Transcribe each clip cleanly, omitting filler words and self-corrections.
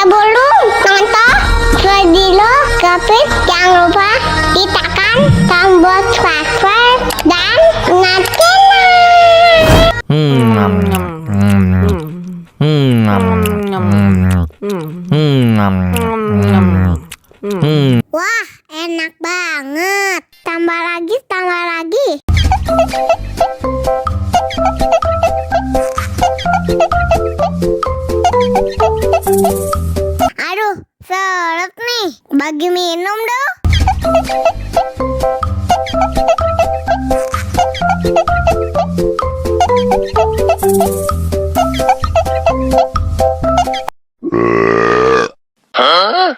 Sebelum nonton video Kepit, jangan lupa ditekan tombol subscribe dan Wah, enak banget. Tambah lagi, tambah lagi. Aduh, seret nih. Bagi minum dong. Hah?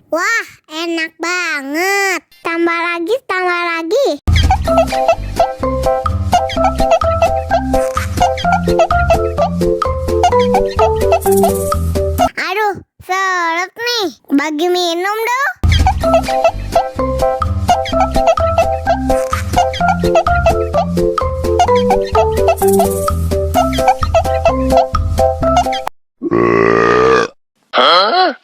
Wah, enak banget. Tambah lagi, tambah lagi. Aduh, seret nih. Bagi minum dong. Hah?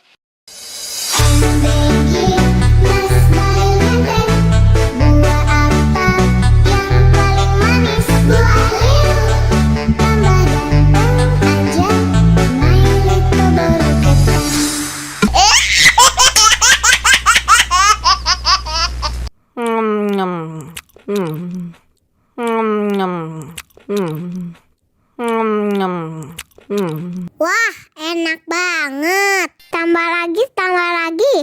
Wah, enak banget. Tambah lagi, tambah lagi.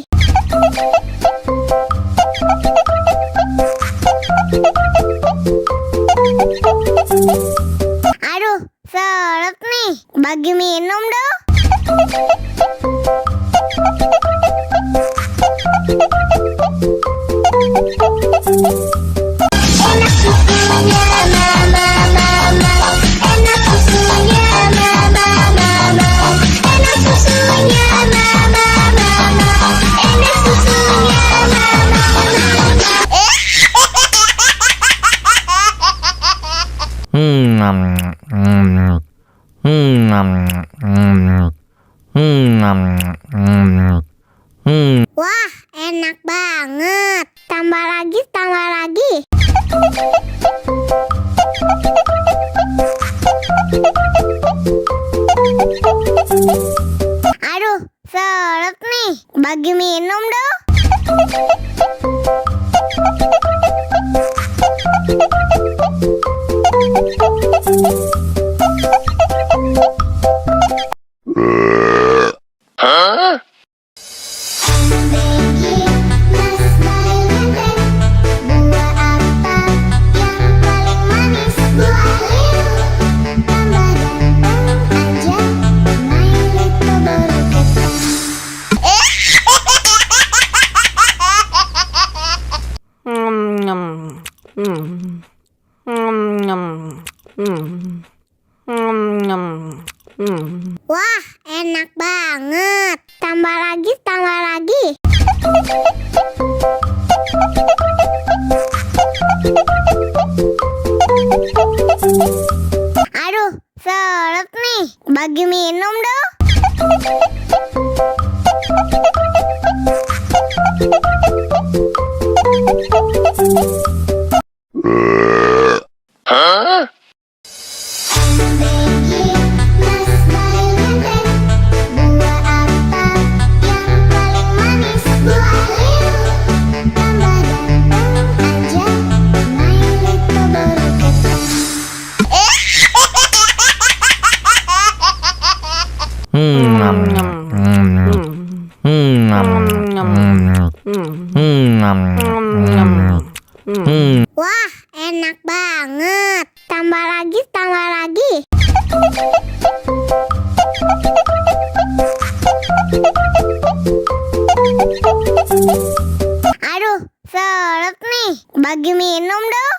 Aduh, seret nih. Bagi minum dong. Enak susunya mama, mama. Enak susunya mama, mama. Enak susunya mama, mama. Enak susunya mama, Wah, enak banget. Tambah lagi, tambah lagi. Aduh, seret nih. Bagi minum dong. Hah? Wah, enak banget. Tambah lagi, tambah lagi. Aduh, seret nih. Bagi minum dong. Hah? Wah, enak banget. Tambah lagi, tambah lagi. bagi minum dong.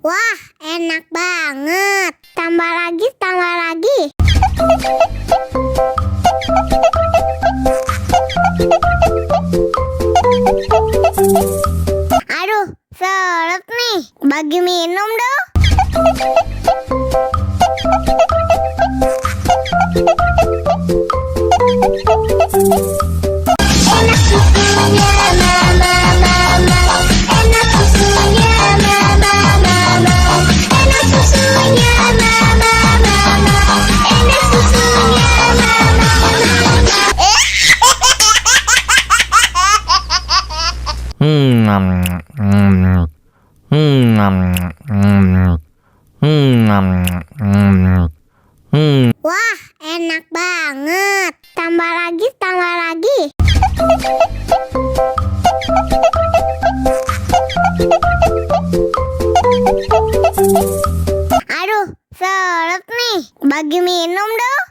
Wah, enak banget. Tambah lagi, tambah lagi. Aduh, seret nih. Bagi minum dong. Enak susunya mama, mama. Enak susunya mama, mama. Enak susunya mama, mama. Enak susunya mama, Wah, enak banget. Tambah lagi, tambah lagi. Aduh, seret nih. Bagi minum dong.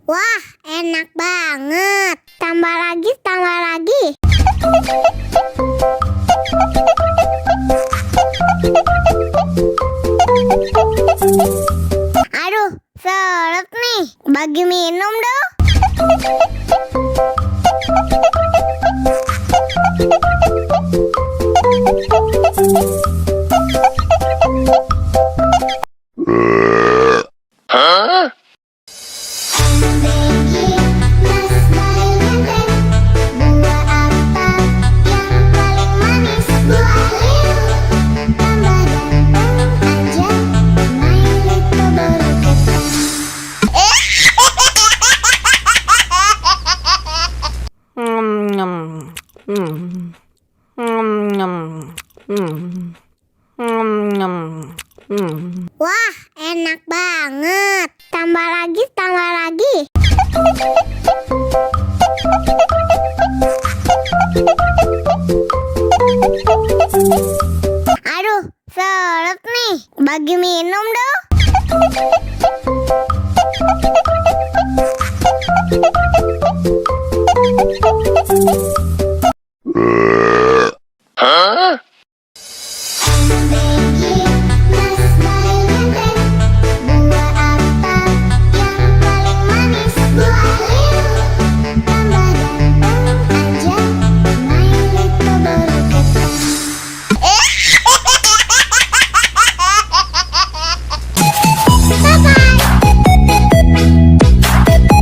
Wah, enak banget. Tambah lagi, tambah lagi. Aduh, seret nih. Bagi minum dong. Wah, enak banget. Tambah lagi, tambah lagi. Aduh, seret nih. Bagi minum dong.